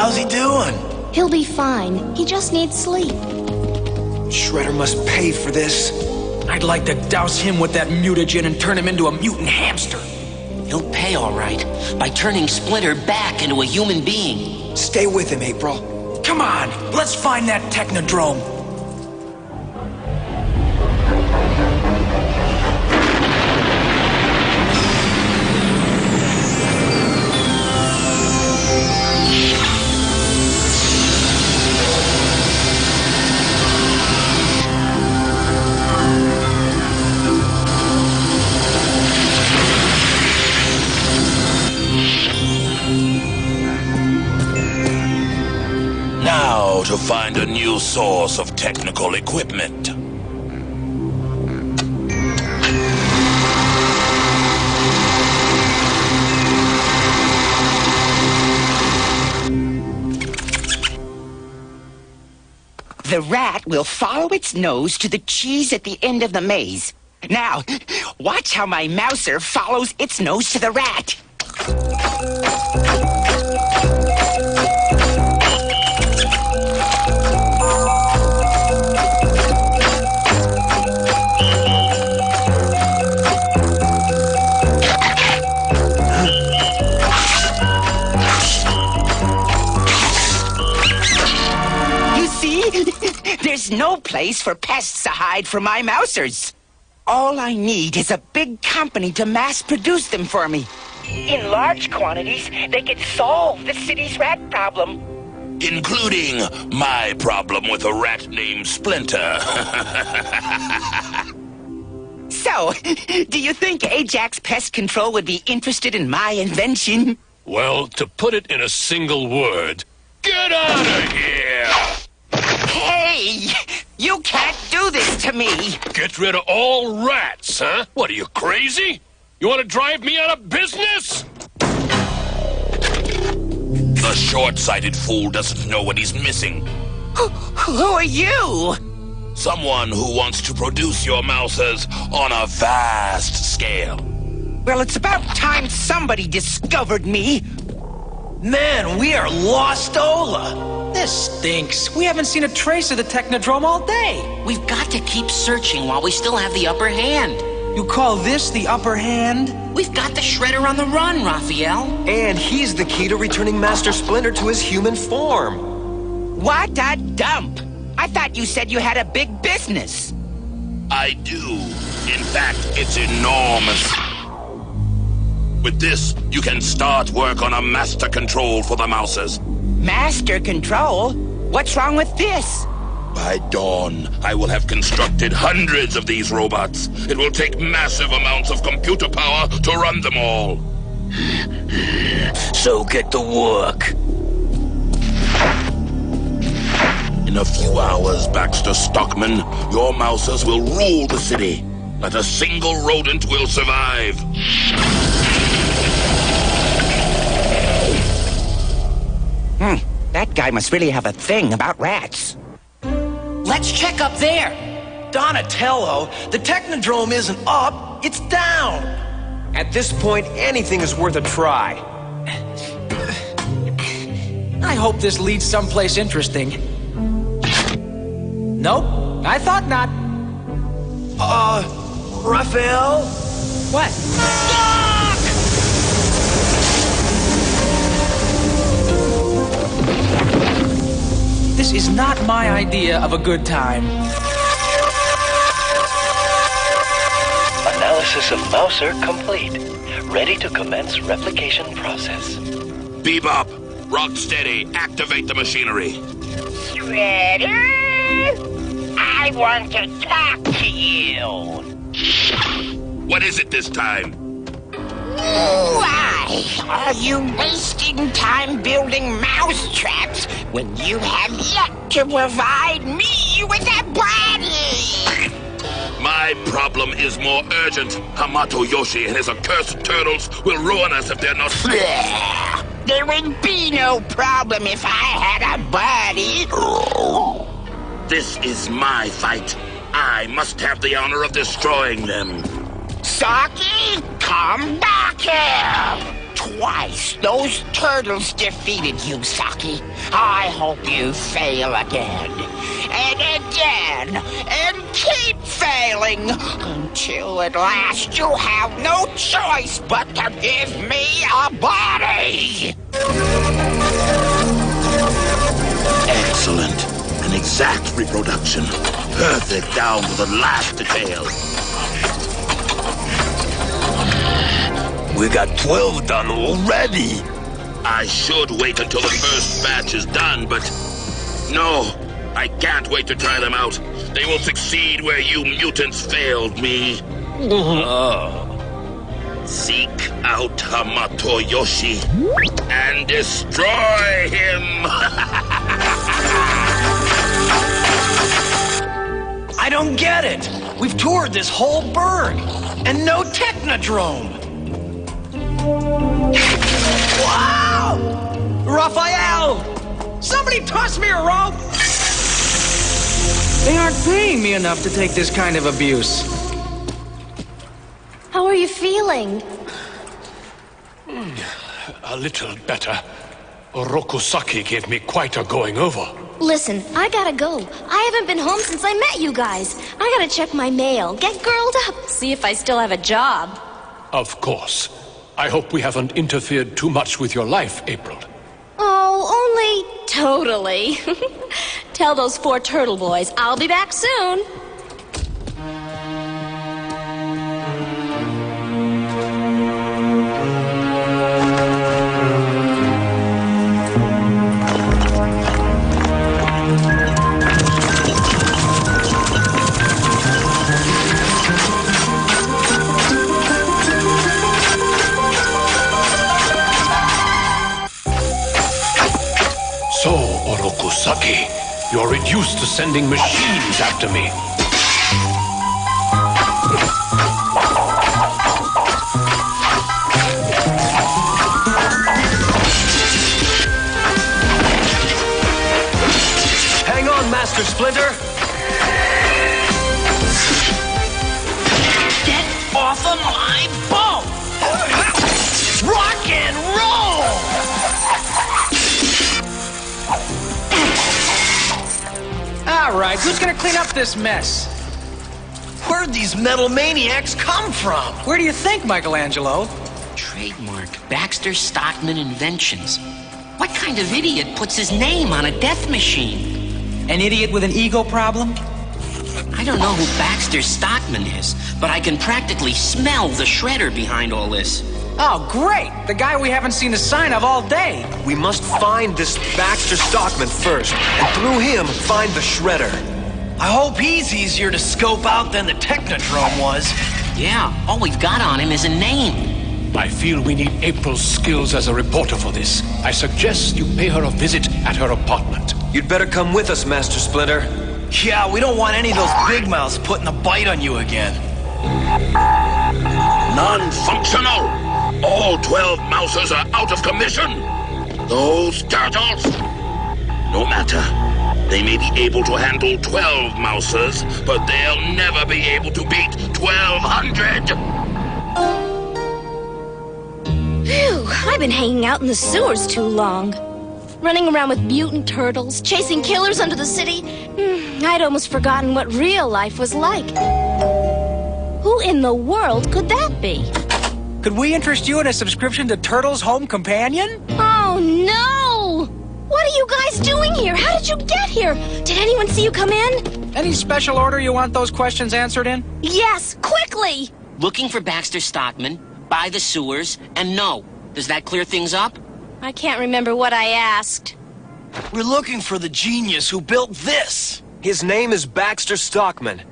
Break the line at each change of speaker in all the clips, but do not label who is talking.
How's he doing?
He'll be fine. He just needs sleep.
Shredder must pay for this.
I'd like to douse him with that mutagen and turn him into a mutant hamster.
He'll pay all right by turning Splinter back into a human being.
Stay with him, April.
Come on, let's find that Technodrome.
Now to find a new source of technical equipment.
The rat will follow its nose to the cheese at the end of the maze. Now, watch how my mouser follows its nose to the rat. There's no place for pests to hide from my mousers. All I need is a big company to mass produce them for me. In large quantities, they could solve the city's rat problem.
Including my problem with a rat named Splinter.
So, do you think Ajax Pest Control would be interested in my invention?
Well, to put it in a single word, get out of here!
Hey! You can't do this to me!
Get rid of all rats, huh? What, are you crazy? You want to drive me out of business?
The short-sighted fool doesn't know what he's missing.
Who are you?
Someone who wants to produce your mousers on a vast scale.
Well, it's about time somebody discovered me.
Man, we are lost Ola.
This stinks. We haven't seen a trace of the Technodrome all day.
We've got to keep searching while we still have the upper hand.
You call this the upper hand?
We've got the Shredder on the run, Raphael.
And he's the key to returning Master Splinter to his human form.
What a dump! I thought you said you had a big business.
I do. In fact, it's enormous. With this, you can start work on a master control for the mousers.
Master control? What's wrong with this?
By dawn, I will have constructed hundreds of these robots. It will take massive amounts of computer power to run them all.
So get to work.
In a few hours, Baxter Stockman, your mousers will rule the city. Not a single rodent will survive.
That guy must really have a thing about rats.
Let's check up there.
Donatello, the Technodrome isn't up, it's down. At this point, anything is worth a try.
I hope this leads someplace interesting. Nope, I thought not.
Raphael?
What? This is not my idea of a good time.
Analysis of Mouser complete. Ready to commence replication process.
Bebop, Rocksteady, activate the machinery.
Shredder? I want to talk to you.
What is it this time?
Why are you wasting time building mouse-traps when you have yet to provide me with a body?
My problem is more urgent. Hamato Yoshi and his accursed turtles will ruin us if they're not...
There would be no problem if I had a body.
This is my fight. I must have the honor of destroying them.
Saki, come back here! twice. Those turtles defeated you, Saki. I hope you fail again. And again. And keep failing. Until at last you have no choice but to give me a body.
Excellent. An exact reproduction. Perfect down to the last detail.
We got 12 done already.
I should wait until the first batch is done, but no, I can't wait to try them out. They will succeed where you mutants failed me. Seek out Hamato Yoshi and destroy him.
I don't get it. We've toured this whole burg and no Technodrome. Wow! Raphael! Somebody toss me a rope!
They aren't paying me enough to take this kind of abuse.
How are you feeling?
A little better. Orokusaki gave me quite a going over.
Listen, I gotta go. I haven't been home since I met you guys. I gotta check my mail, get girled up, see if I still have a job.
Of course. I hope we haven't interfered too much with your life, April.
Oh, only totally. Tell those 4 turtle boys I'll be back soon.
So, Orokusaki, you're reduced to sending machines after me.
Hang on, Master Splinter.
Get off of my boat!
Rock and roll!
All right, who's gonna clean up this mess?
Where'd these metal maniacs come from?
Where do you think, Michelangelo?
Trademark Baxter Stockman Inventions. What kind of idiot puts his name on a death machine?
An idiot with an ego problem?
I don't know who Baxter Stockman is, but I can practically smell the shredder behind all this.
Oh, great! The guy we haven't seen a sign of all day.
We must find this Baxter Stockman first, and through him, find the Shredder. I hope he's easier to scope out than the Technodrome was.
Yeah, all we've got on him is a name.
I feel we need April's skills as a reporter for this. I suggest you pay her a visit at her apartment.
You'd better come with us, Master Splinter. Yeah, we don't want any of those big mouths putting a bite on you again.
Non-functional! All 12 mousers are out of commission! Those turtles! No matter. They may be able to handle 12 mousers, but they'll never be able to beat 1,200!
Phew, I've been hanging out in the sewers too long. Running around with mutant turtles, chasing killers under the city. I'd almost forgotten what real life was like. Who in the world could that be?
Could we interest you in a subscription to Turtles Home Companion?
Oh, no! What are you guys doing here? How did you get here? Did anyone see you come in?
Any special order you want those questions answered in?
Yes, quickly!
Looking for Baxter Stockman, by the sewers, and no. Does that clear things up?
I can't remember what I asked.
We're looking for the genius who built this. His name is Baxter Stockman.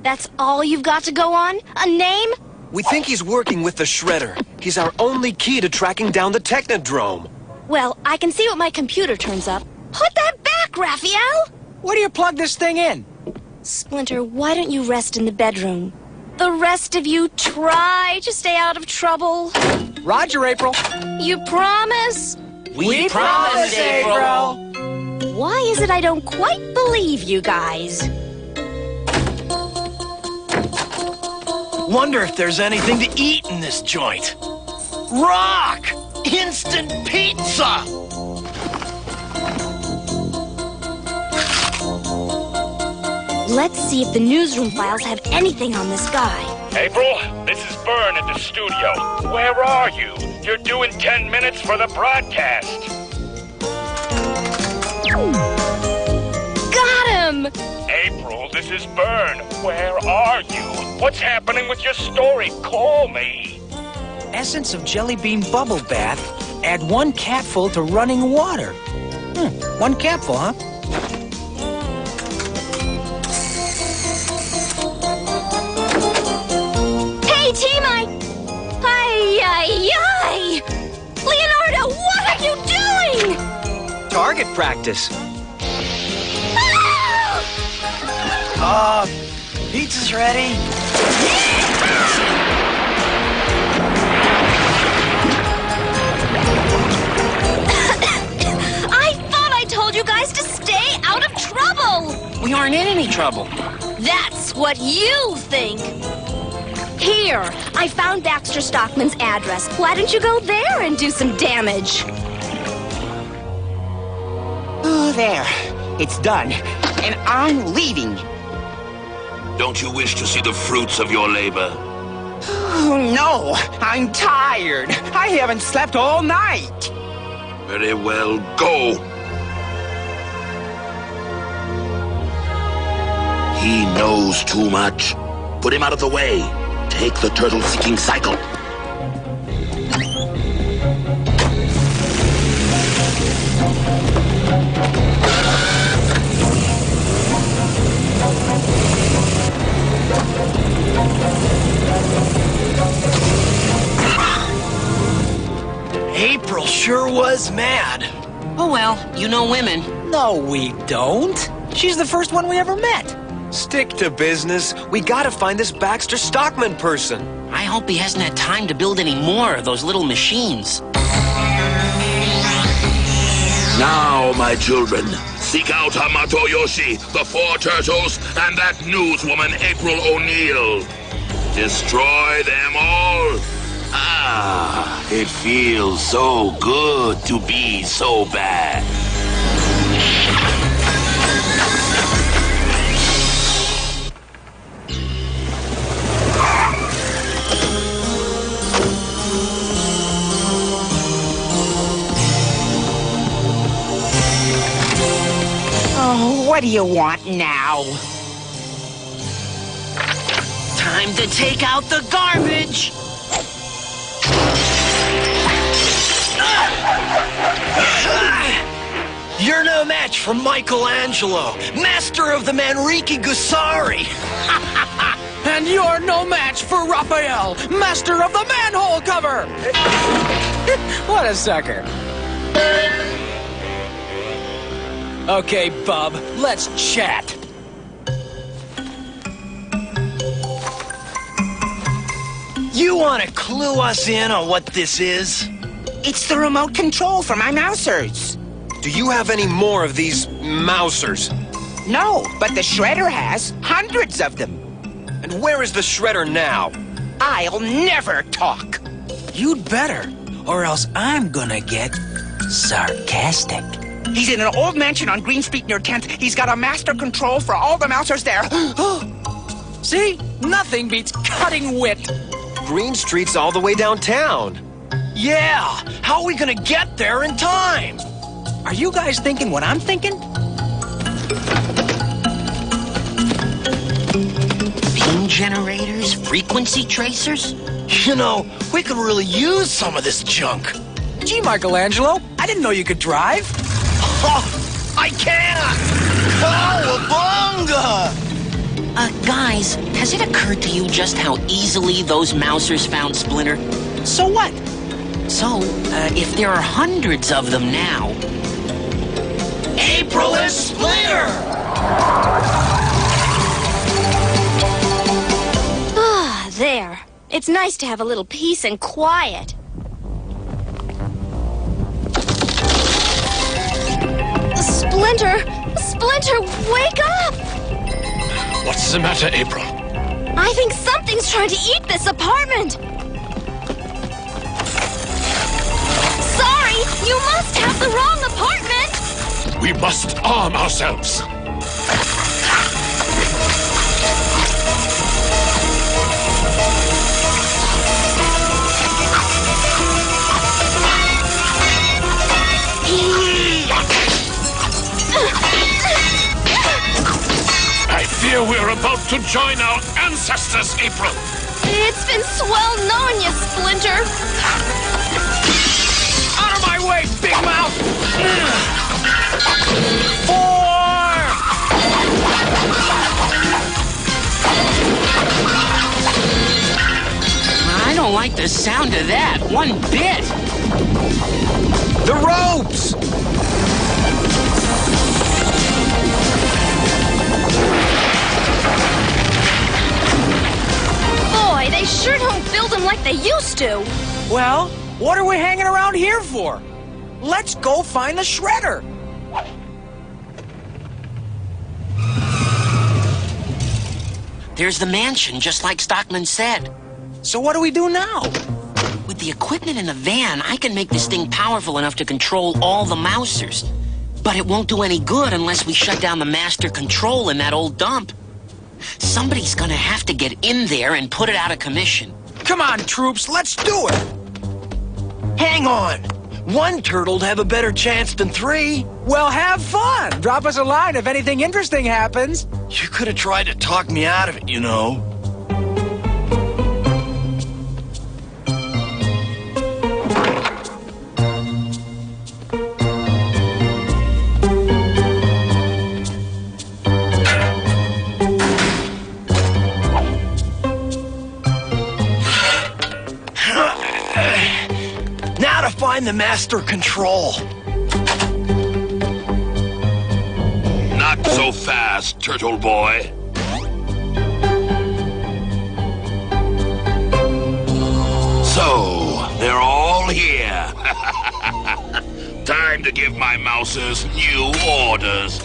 That's all you've got to go on? A name?
We think he's working with the Shredder. He's our only key to tracking down the Technodrome.
Well, I can see what my computer turns up. Put that back, Raphael!
Where do you plug this thing in?
Splinter, why don't you rest in the bedroom? The rest of you try to stay out of trouble.
Roger, April.
You promise?
We promise, April.
Why is it I don't quite believe you guys?
Wonder if there's anything to eat in this joint. Rock! Instant pizza!
Let's see if the newsroom files have anything on this guy.
April, this is Vern at the studio. Where are you? You're due in 10 minutes for the broadcast.
Got him!
April, this is Vern. Where are you? What's happening with your story? Call me.
Essence of jelly bean bubble bath. Add 1 capful to running water. 1 capful, huh?
Hey, T-Mike! Ay! Leonardo, what are you doing?
Target practice.
Ah!
Pizza's ready.
I thought I told you guys to stay out of trouble!
We aren't in any trouble.
That's what you think! Here, I found Baxter Stockman's address. Why don't you go there and do some damage?
Oh, there. It's done. And I'm leaving.
Don't you wish to see the fruits of your labor?
Oh, no. I'm tired. I haven't slept all night.
Very well, go. He knows too much. Put him out of the way. Take the turtle-seeking cycle.
April sure was mad.
Oh well, you know women.
No, we don't. She's the first one we ever met.
Stick to business. We gotta find this Baxter Stockman person.
I hope he hasn't had time to build any more of those little machines.
Now, my children, seek out Hamato Yoshi, the 4 turtles, and that newswoman April O'Neil. Destroy them all. Ah, it feels so good to be so bad.
Oh, what do you want now?
Time to take out the garbage.
You're no match for Michelangelo, master of the Manriki Gusari.
And you're no match for Raphael, master of the manhole cover! What a sucker. Okay, bub, let's chat.
You want to clue us in on what this is?
It's the remote control for my mousers.
Do you have any more of these mousers?
No, but the shredder has hundreds of them.
And where is the shredder now?
I'll never talk.
You'd better, or else I'm gonna get sarcastic.
He's in an old mansion on Green Street near 10th. He's got a master control for all the mousers there.
See? Nothing beats cutting wit.
Green Street's all the way downtown. Yeah, how are we gonna get there in time?
Are you guys thinking what I'm thinking?
Pin generators, frequency tracers.
You know, we could really use some of this junk.
Gee, Michelangelo, I didn't know you could drive.
Oh, I can't! Cowabunga!
Guys, has it occurred to you just how easily those mousers found Splinter?
So what?
So, if there are hundreds of them now...
April is Splinter!
Ah, there. It's nice to have a little peace and quiet. Splinter! Splinter, wake up!
What's the matter, April?
I think something's trying to eat this apartment.
We must arm ourselves. I fear we're about to join our ancestors, April.
It's been swell knowing you, Splinter.
Out of my way, Big Mouth! 4!
I don't like the sound of that one bit.
The ropes!
Boy, they sure don't build them like they used to.
Well, what are we hanging around here for? Let's go find the shredder.
There's the mansion, just like Stockman said.
So what do we do now?
With the equipment in the van, I can make this thing powerful enough to control all the Mousers. But it won't do any good unless we shut down the master control in that old dump. Somebody's gonna have to get in there and put it out of commission.
Come on, troops, let's do it.
Hang on. One turtle'd have a better chance than 3.
Well, have fun. Drop us a line if anything interesting happens.
You could have tried to talk me out of it, you know. Now to find the master control.
Not so fast, Turtle Boy. So, they're all here. Time to give my mousers new orders.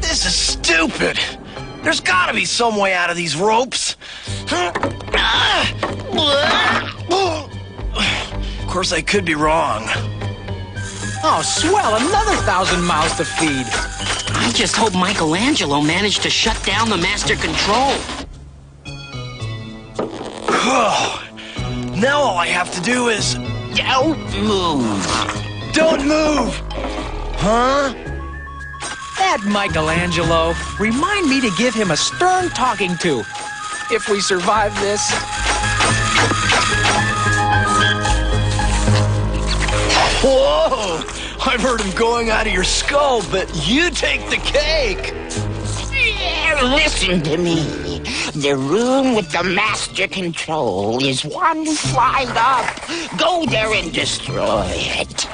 This is stupid. There's gotta be some way out of these ropes. Of course, I could be wrong.
Oh, swell, another 1,000 mouths to feed.
I just hope Michelangelo managed to shut down the master control.
Now all I have to do is...
Don't move.
Don't move! Huh?
That Michelangelo. Remind me to give him a stern talking to. If we survive this.
Whoa! I've heard him going out of your skull, but you take the cake!
Listen to me. The room with the master control is one flight up. Go there and destroy it.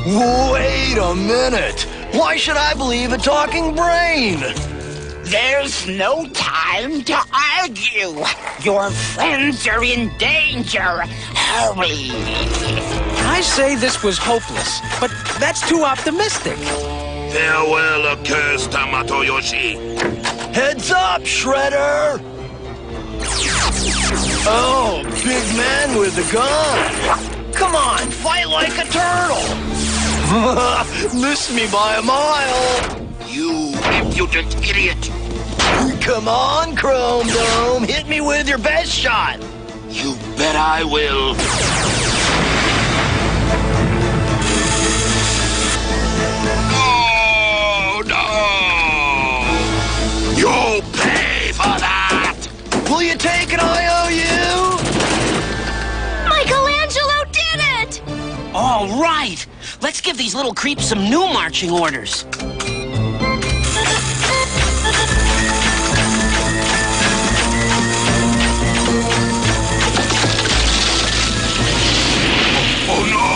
Wait a minute! Why should I believe a talking brain?
There's no time to argue. Your friends are in danger. Hurry.
I say this was hopeless, but that's too optimistic.
Farewell, accursed Tamatoyoshi.
Heads up, Shredder! Oh, big man with the gun. Come on, fight like a turtle. Miss me by a mile.
You impudent idiot.
Come on, Chrome Dome. Hit me with your best shot.
You bet I will. Oh, no! You'll pay for that!
Will you take an IOU?
Michelangelo did it!
All right. Let's give these little creeps some new marching orders.
Oh, no!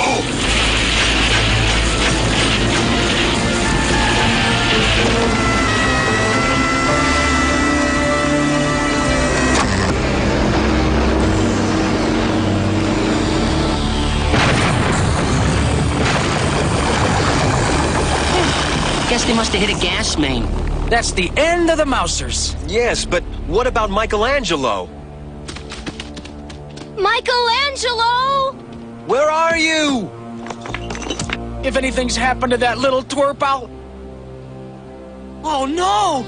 Guess they must have hit a gas main.
That's the end of the Mousers.
Yes, but what about Michelangelo?
Michelangelo!
Where are you?
If anything's happened to that little twerp, I'll... Oh, no!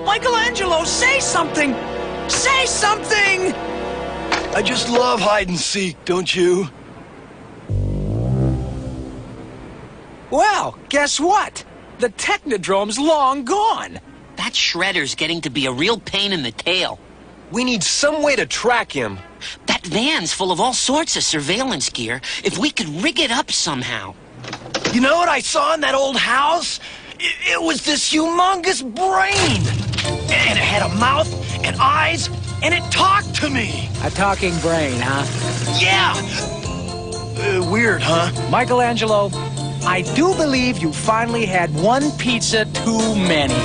Michelangelo, say something! Say something!
I just love hide and seek, don't you?
Well, guess what? The Technodrome's long gone.
That shredder's getting to be a real pain in the tail.
We need some way to track him.
That van's full of all sorts of surveillance gear. If we could rig it up somehow.
You know what I saw in that old house? It was this humongous brain. And it had a mouth and eyes, and it talked to me.
A talking brain, huh?
Yeah. Weird, huh?
Michelangelo, I do believe you finally had one pizza too many.